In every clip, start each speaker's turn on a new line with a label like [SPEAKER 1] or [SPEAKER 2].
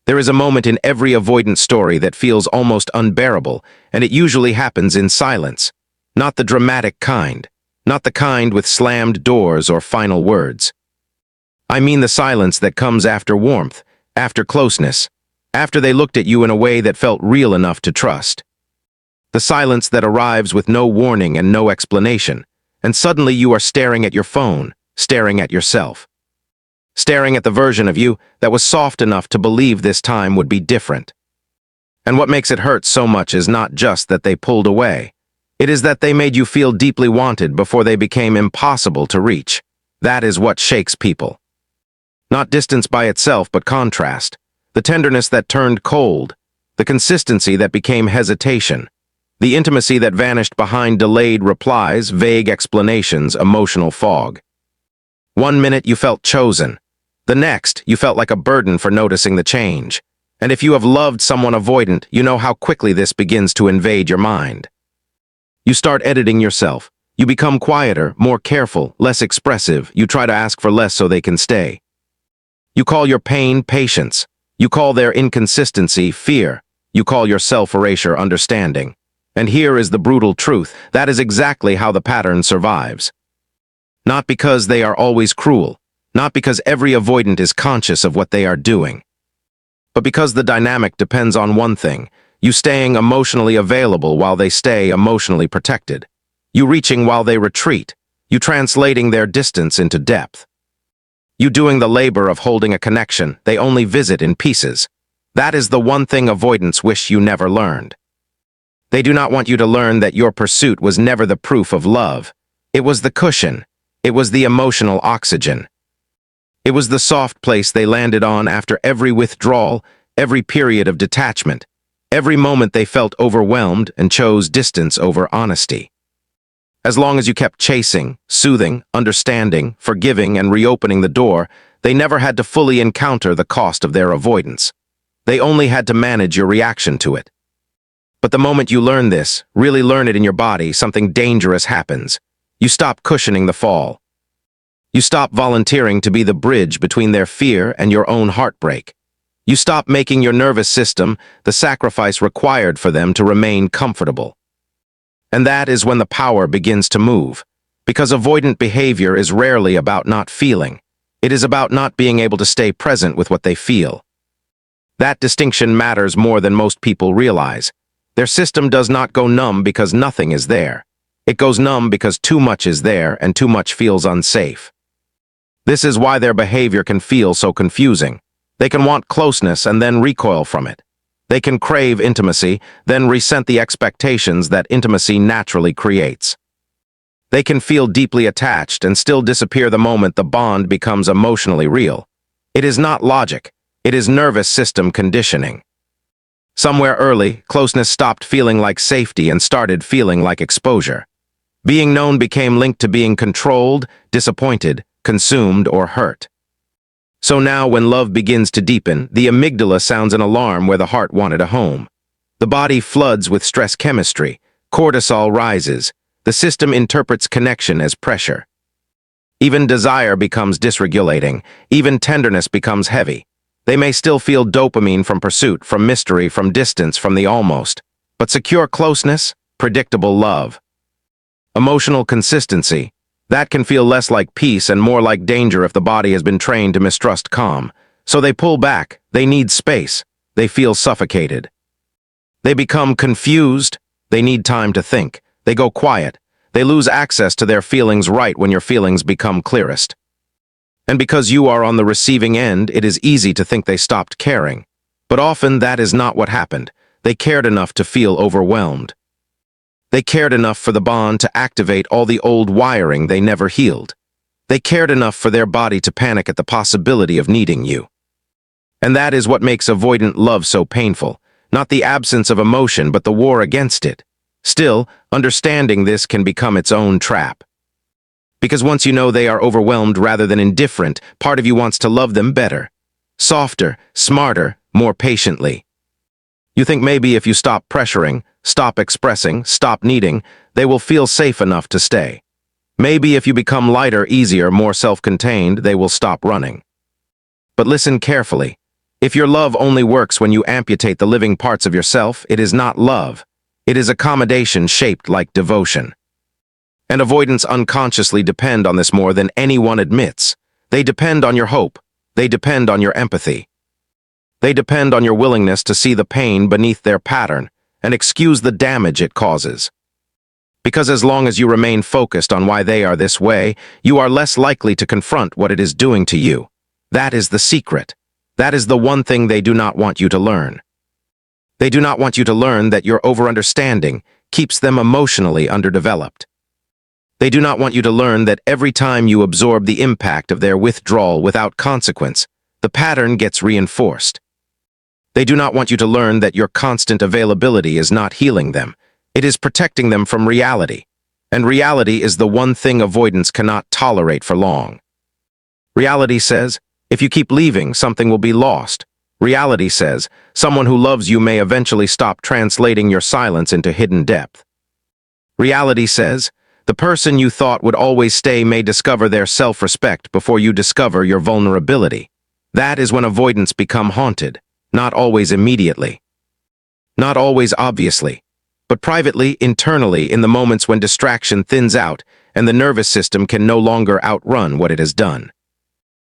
[SPEAKER 1] There is a moment in every avoidant story that feels almost unbearable, and it usually happens in silence. Not the dramatic kind. Not the kind with slammed doors or final words. I mean the silence that comes after warmth, after closeness, after they looked at you in a way that felt real enough to trust. The silence that arrives with no warning and no explanation, and suddenly you are staring at your phone, staring at yourself. Staring at the version of you that was soft enough to believe this time would be different. And what makes it hurt so much is not just that they pulled away. It is that they made you feel deeply wanted before they became impossible to reach. That is what shakes people. Not distance by itself, but contrast. The tenderness that turned cold. The consistency that became hesitation. The intimacy that vanished behind delayed replies, vague explanations, emotional fog. 1 minute you felt chosen. The next, you felt like a burden for noticing the change. And if you have loved someone avoidant, you know how quickly this begins to invade your mind. You start editing yourself. You become quieter, more careful, less expressive. You try to ask for less so they can stay. You call your pain patience. You call their inconsistency fear. You call your self-erasure understanding. And here is the brutal truth. That is exactly how the pattern survives. Not because they are always cruel. Not because every avoidant is conscious of what they are doing. But because the dynamic depends on one thing. You staying emotionally available while they stay emotionally protected. You reaching while they retreat. You translating their distance into depth. You doing the labor of holding a connection they only visit in pieces. That is the one thing avoidants wish you never learned. They do not want you to learn that your pursuit was never the proof of love. It was the cushion. It was the emotional oxygen. It was the soft place they landed on after every withdrawal, every period of detachment, every moment they felt overwhelmed and chose distance over honesty. As long as you kept chasing, soothing, understanding, forgiving, and reopening the door, they never had to fully encounter the cost of their avoidance. They only had to manage your reaction to it. But the moment you learn this, really learn it in your body, something dangerous happens. You stop cushioning the fall. You stop volunteering to be the bridge between their fear and your own heartbreak. You stop making your nervous system the sacrifice required for them to remain comfortable. And that is when the power begins to move, because avoidant behavior is rarely about not feeling. It is about not being able to stay present with what they feel. That distinction matters more than most people realize. Their system does not go numb because nothing is there. It goes numb because too much is there and too much feels unsafe. This is why their behavior can feel so confusing. They can want closeness and then recoil from it. They can crave intimacy, then resent the expectations that intimacy naturally creates. They can feel deeply attached and still disappear the moment the bond becomes emotionally real. It is not logic. It is nervous system conditioning. Somewhere early, closeness stopped feeling like safety and started feeling like exposure. Being known became linked to being controlled, disappointed, consumed, or hurt. So now when love begins to deepen, the amygdala sounds an alarm where the heart wanted a home. The body floods with stress chemistry, cortisol rises, the system interprets connection as pressure. Even desire becomes dysregulating, even tenderness becomes heavy. They may still feel dopamine from pursuit, from mystery, from distance, from the almost, but secure closeness, predictable love. Emotional consistency, that can feel less like peace and more like danger if the body has been trained to mistrust calm. So they pull back, they need space, they feel suffocated. They become confused, they need time to think, they go quiet, they lose access to their feelings right when your feelings become clearest. And because you are on the receiving end, it is easy to think they stopped caring. But often that is not what happened. They cared enough to feel overwhelmed. They cared enough for the bond to activate all the old wiring they never healed. They cared enough for their body to panic at the possibility of needing you. And that is what makes avoidant love so painful, not the absence of emotion but the war against it. Still, understanding this can become its own trap. Because once you know they are overwhelmed rather than indifferent, part of you wants to love them better. Softer, smarter, more patiently. You think maybe if you stop pressuring, stop expressing, stop needing, they will feel safe enough to stay. Maybe if you become lighter, easier, more self-contained, they will stop running. But listen carefully. If your love only works when you amputate the living parts of yourself, it is not love. It is accommodation shaped like devotion. And avoidants unconsciously depend on this more than anyone admits. They depend on your hope. They depend on your empathy. They depend on your willingness to see the pain beneath their pattern and excuse the damage it causes. Because as long as you remain focused on why they are this way, you are less likely to confront what it is doing to you. That is the secret. That is the one thing they do not want you to learn. They do not want you to learn that your overunderstanding keeps them emotionally underdeveloped. They do not want you to learn that every time you absorb the impact of their withdrawal without consequence, the pattern gets reinforced. They do not want you to learn that your constant availability is not healing them. It is protecting them from reality. And reality is the one thing avoidance cannot tolerate for long. Reality says, if you keep leaving, something will be lost. Reality says, someone who loves you may eventually stop translating your silence into hidden depth. Reality says, the person you thought would always stay may discover their self-respect before you discover your vulnerability. That is when avoidants become haunted, not always immediately, not always obviously, but privately, internally, in the moments when distraction thins out and the nervous system can no longer outrun what it has done.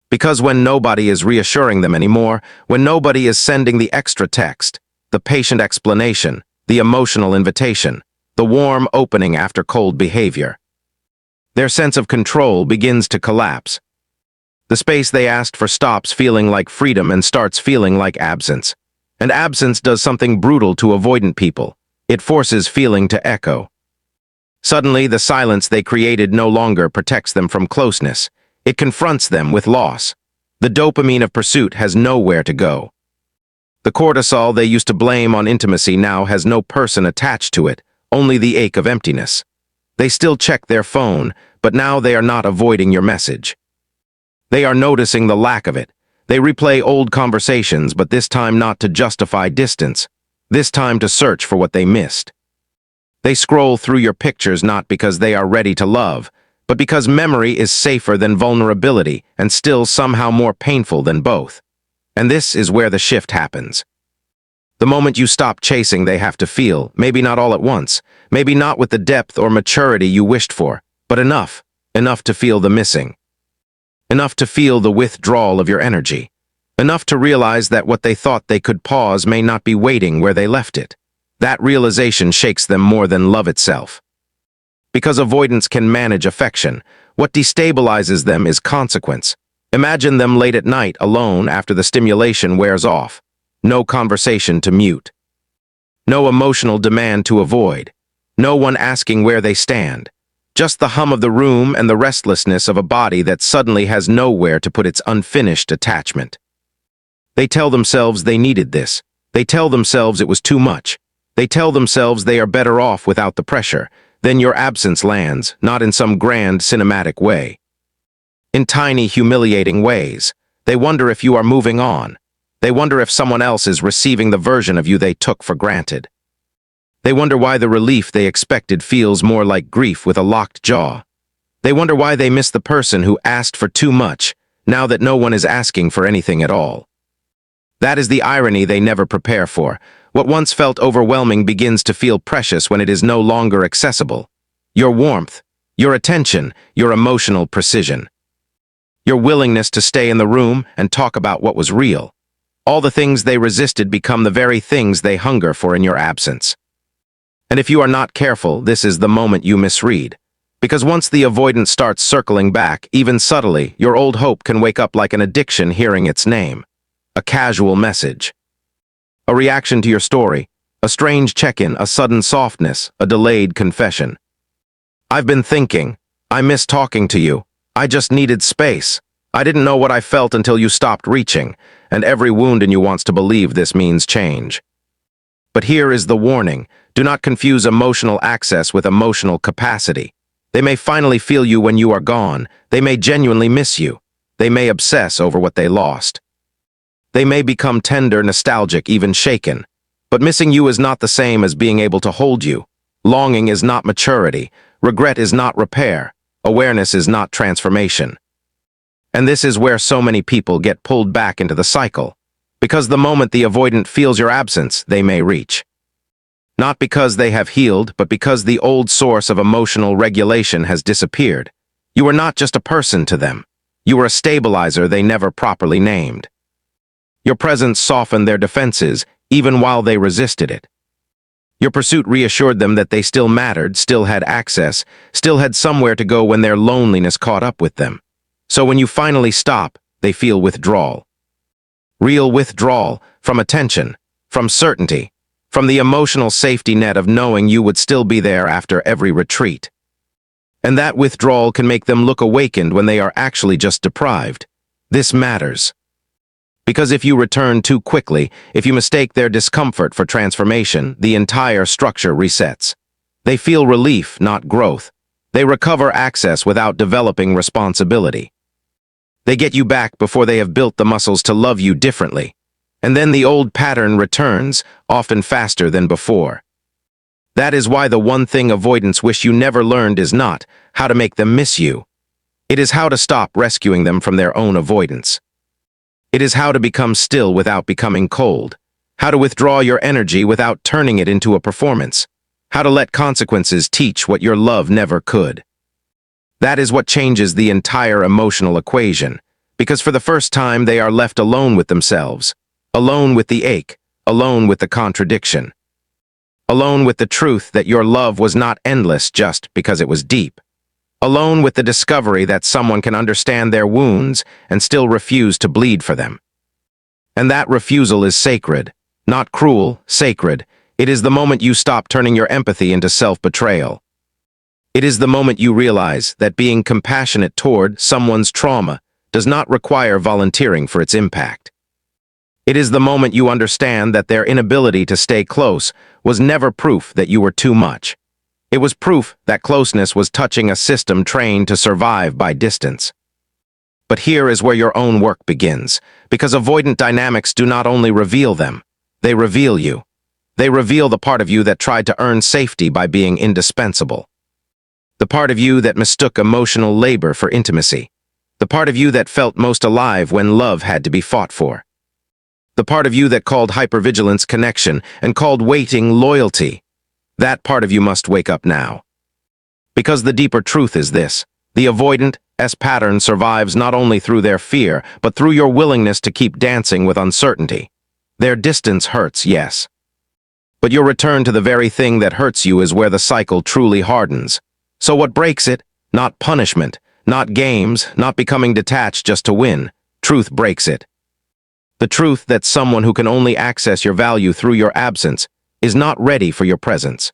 [SPEAKER 1] Because when nobody is reassuring them anymore, when nobody is sending the extra text, the patient explanation, the emotional invitation, the warm opening after cold behavior, their sense of control begins to collapse. The space they asked for stops feeling like freedom and starts feeling like absence. And absence does something brutal to avoidant people. It forces feeling to echo. Suddenly, the silence they created no longer protects them from closeness. It confronts them with loss. The dopamine of pursuit has nowhere to go. The cortisol they used to blame on intimacy now has no person attached to it, only the ache of emptiness. They still check their phone, but now they are not avoiding your message. They are noticing the lack of it. They replay old conversations, but this time not to justify distance. This time to search for what they missed. They scroll through your pictures not because they are ready to love, but because memory is safer than vulnerability and still somehow more painful than both. And this is where the shift happens. The moment you stop chasing, they have to feel, maybe not all at once, maybe not with the depth or maturity you wished for, but enough to feel the missing. Enough to feel the withdrawal of your energy. Enough to realize that what they thought they could pause may not be waiting where they left it. That realization shakes them more than love itself. Because avoidance can manage affection, what destabilizes them is consequence. Imagine them late at night, alone after the stimulation wears off. No conversation to mute. No emotional demand to avoid. No one asking where they stand. Just the hum of the room and the restlessness of a body that suddenly has nowhere to put its unfinished attachment. They tell themselves they needed this. They tell themselves it was too much. They tell themselves they are better off without the pressure. Then your absence lands, not in some grand cinematic way. In tiny, humiliating ways. They wonder if you are moving on. They wonder if someone else is receiving the version of you they took for granted. They wonder why the relief they expected feels more like grief with a locked jaw. They wonder why they miss the person who asked for too much, now that no one is asking for anything at all. That is the irony they never prepare for. What once felt overwhelming begins to feel precious when it is no longer accessible. Your warmth, your attention, your emotional precision. Your willingness to stay in the room and talk about what was real. All the things they resisted become the very things they hunger for in your absence. And if you are not careful, this is the moment you misread. Because once the avoidance starts circling back, even subtly, your old hope can wake up like an addiction hearing its name. A casual message. A reaction to your story. A strange check-in, a sudden softness, a delayed confession. I've been thinking. I miss talking to you. I just needed space. I didn't know what I felt until you stopped reaching, and every wound in you wants to believe this means change. But here is the warning. Do not confuse emotional access with emotional capacity. They may finally feel you when you are gone. They may genuinely miss you. They may obsess over what they lost. They may become tender, nostalgic, even shaken. But missing you is not the same as being able to hold you. Longing is not maturity. Regret is not repair. Awareness is not transformation. And this is where so many people get pulled back into the cycle. Because the moment the avoidant feels your absence, they may reach. Not because they have healed, but because the old source of emotional regulation has disappeared. You are not just a person to them. You are a stabilizer they never properly named. Your presence softened their defenses, even while they resisted it. Your pursuit reassured them that they still mattered, still had access, still had somewhere to go when their loneliness caught up with them. So when you finally stop, they feel withdrawal. Real withdrawal from attention, from certainty, from the emotional safety net of knowing you would still be there after every retreat. And that withdrawal can make them look awakened when they are actually just deprived. This matters. Because if you return too quickly, if you mistake their discomfort for transformation, the entire structure resets. They feel relief, not growth. They recover access without developing responsibility. They get you back before they have built the muscles to love you differently. And then the old pattern returns, often faster than before. That is why the one thing avoidants wish you never learned is not how to make them miss you. It is how to stop rescuing them from their own avoidance. It is how to become still without becoming cold, how to withdraw your energy without turning it into a performance, how to let consequences teach what your love never could. That is what changes the entire emotional equation, because for the first time they are left alone with themselves, alone with the ache, alone with the contradiction, alone with the truth that your love was not endless just because it was deep. Alone with the discovery that someone can understand their wounds and still refuse to bleed for them. And that refusal is sacred, not cruel, sacred. It is the moment you stop turning your empathy into self-betrayal. It is the moment you realize that being compassionate toward someone's trauma does not require volunteering for its impact. It is the moment you understand that their inability to stay close was never proof that you were too much. It was proof that closeness was touching a system trained to survive by distance. But here is where your own work begins, because avoidant dynamics do not only reveal them, they reveal you. They reveal the part of you that tried to earn safety by being indispensable. The part of you that mistook emotional labor for intimacy. The part of you that felt most alive when love had to be fought for. The part of you that called hypervigilance connection and called waiting loyalty. That part of you must wake up now. Because the deeper truth is this: the avoidant-s pattern survives not only through their fear, but through your willingness to keep dancing with uncertainty. Their distance hurts, yes. But your return to the very thing that hurts you is where the cycle truly hardens. So what breaks it? Not punishment, not games, not becoming detached just to win. Truth breaks it. The truth that someone who can only access your value through your absence is not ready for your presence.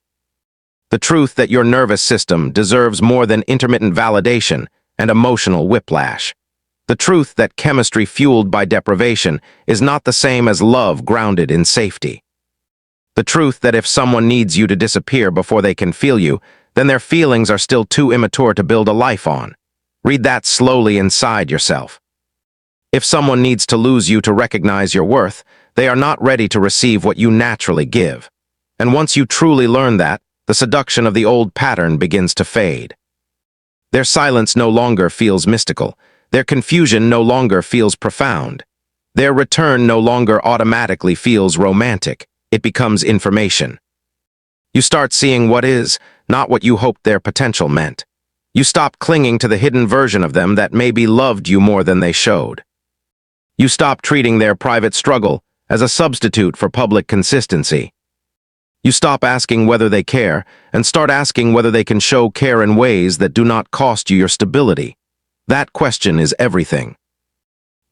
[SPEAKER 1] The truth that your nervous system deserves more than intermittent validation and emotional whiplash. The truth that chemistry fueled by deprivation is not the same as love grounded in safety. The truth that if someone needs you to disappear before they can feel you, then their feelings are still too immature to build a life on. Read that slowly inside yourself. If someone needs to lose you to recognize your worth, they are not ready to receive what you naturally give. And once you truly learn that, the seduction of the old pattern begins to fade. Their silence no longer feels mystical. Their confusion no longer feels profound. Their return no longer automatically feels romantic. It becomes information. You start seeing what is, not what you hoped their potential meant. You stop clinging to the hidden version of them that maybe loved you more than they showed. You stop treating their private struggle as a substitute for public consistency. You stop asking whether they care and start asking whether they can show care in ways that do not cost you your stability. That question is everything.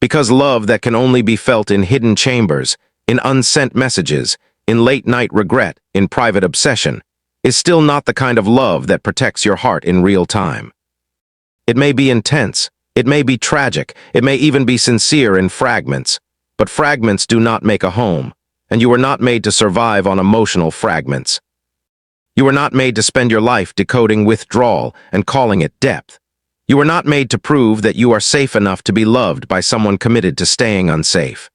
[SPEAKER 1] Because love that can only be felt in hidden chambers, in unsent messages, in late-night regret, in private obsession, is still not the kind of love that protects your heart in real time. It may be intense, it may be tragic, it may even be sincere in fragments, but fragments do not make a home. And you were not made to survive on emotional fragments. You were not made to spend your life decoding withdrawal and calling it depth. You were not made to prove that you are safe enough to be loved by someone committed to staying unsafe.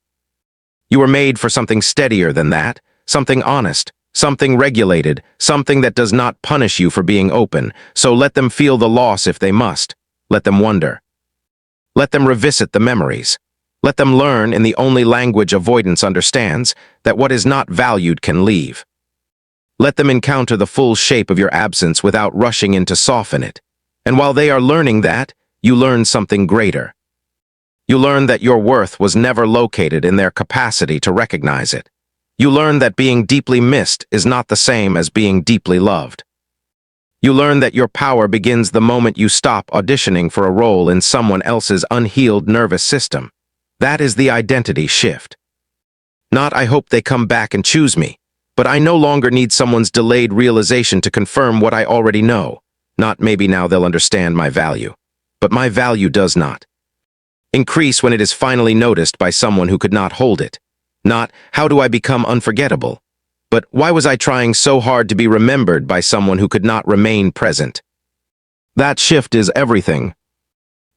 [SPEAKER 1] You were made for something steadier than that, something honest, something regulated, something that does not punish you for being open, so let them feel the loss if they must. Let them wonder. Let them revisit the memories. Let them learn in the only language avoidance understands, that what is not valued can leave. Let them encounter the full shape of your absence without rushing in to soften it. And while they are learning that, you learn something greater. You learn that your worth was never located in their capacity to recognize it. You learn that being deeply missed is not the same as being deeply loved. You learn that your power begins the moment you stop auditioning for a role in someone else's unhealed nervous system. That is the identity shift. Not, I hope they come back and choose me, but I no longer need someone's delayed realization to confirm what I already know. Not, maybe now they'll understand my value, but my value does not increase when it is finally noticed by someone who could not hold it. Not, how do I become unforgettable? But why was I trying so hard to be remembered by someone who could not remain present? That shift is everything.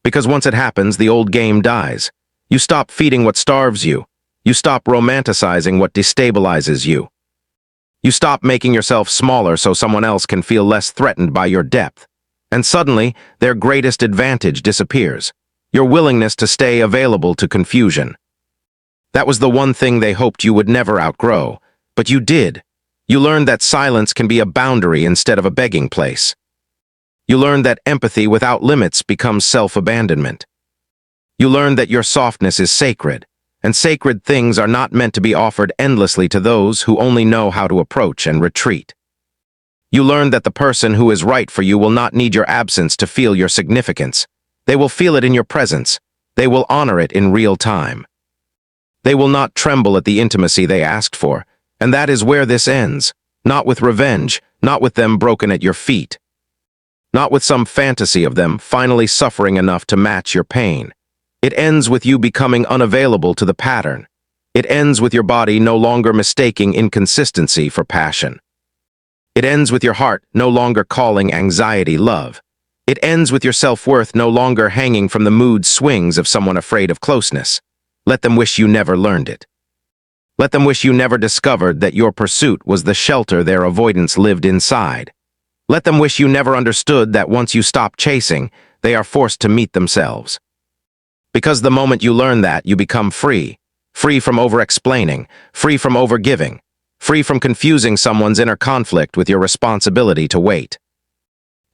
[SPEAKER 1] Because once it happens, the old game dies. You stop feeding what starves you. You stop romanticizing what destabilizes you. You stop making yourself smaller so someone else can feel less threatened by your depth. And suddenly, their greatest advantage disappears. Your willingness to stay available to confusion. That was the one thing they hoped you would never outgrow, but you did. You learned that silence can be a boundary instead of a begging place. You learned that empathy without limits becomes self-abandonment. You learned that your softness is sacred, and sacred things are not meant to be offered endlessly to those who only know how to approach and retreat. You learned that the person who is right for you will not need your absence to feel your significance. They will feel it in your presence. They will honor it in real time. They will not tremble at the intimacy they asked for, and that is where this ends. Not with revenge, not with them broken at your feet. Not with some fantasy of them finally suffering enough to match your pain. It ends with you becoming unavailable to the pattern. It ends with your body no longer mistaking inconsistency for passion. It ends with your heart no longer calling anxiety love. It ends with your self-worth no longer hanging from the mood swings of someone afraid of closeness. Let them wish you never learned it. Let them wish you never discovered that your pursuit was the shelter their avoidance lived inside. Let them wish you never understood that once you stop chasing, they are forced to meet themselves. Because the moment you learn that, you become free. Free from over-explaining, free from over-giving, free from confusing someone's inner conflict with your responsibility to wait.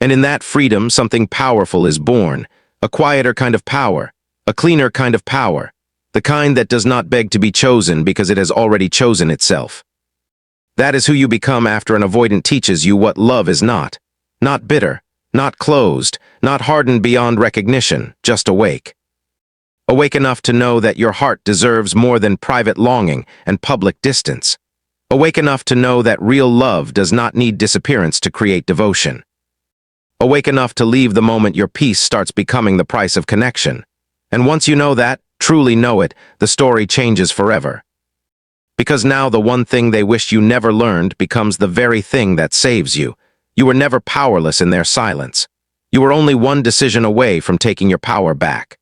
[SPEAKER 1] And in that freedom, something powerful is born, a quieter kind of power, a cleaner kind of power, the kind that does not beg to be chosen because it has already chosen itself. That is who you become after an avoidant teaches you what love is not. Not bitter, not closed, not hardened beyond recognition, just awake. Awake enough to know that your heart deserves more than private longing and public distance. Awake enough to know that real love does not need disappearance to create devotion. Awake enough to leave the moment your peace starts becoming the price of connection. And once you know that, truly know it, the story changes forever. Because now the one thing they wished you never learned becomes the very thing that saves you. You were never powerless in their silence. You were only one decision away from taking your power back.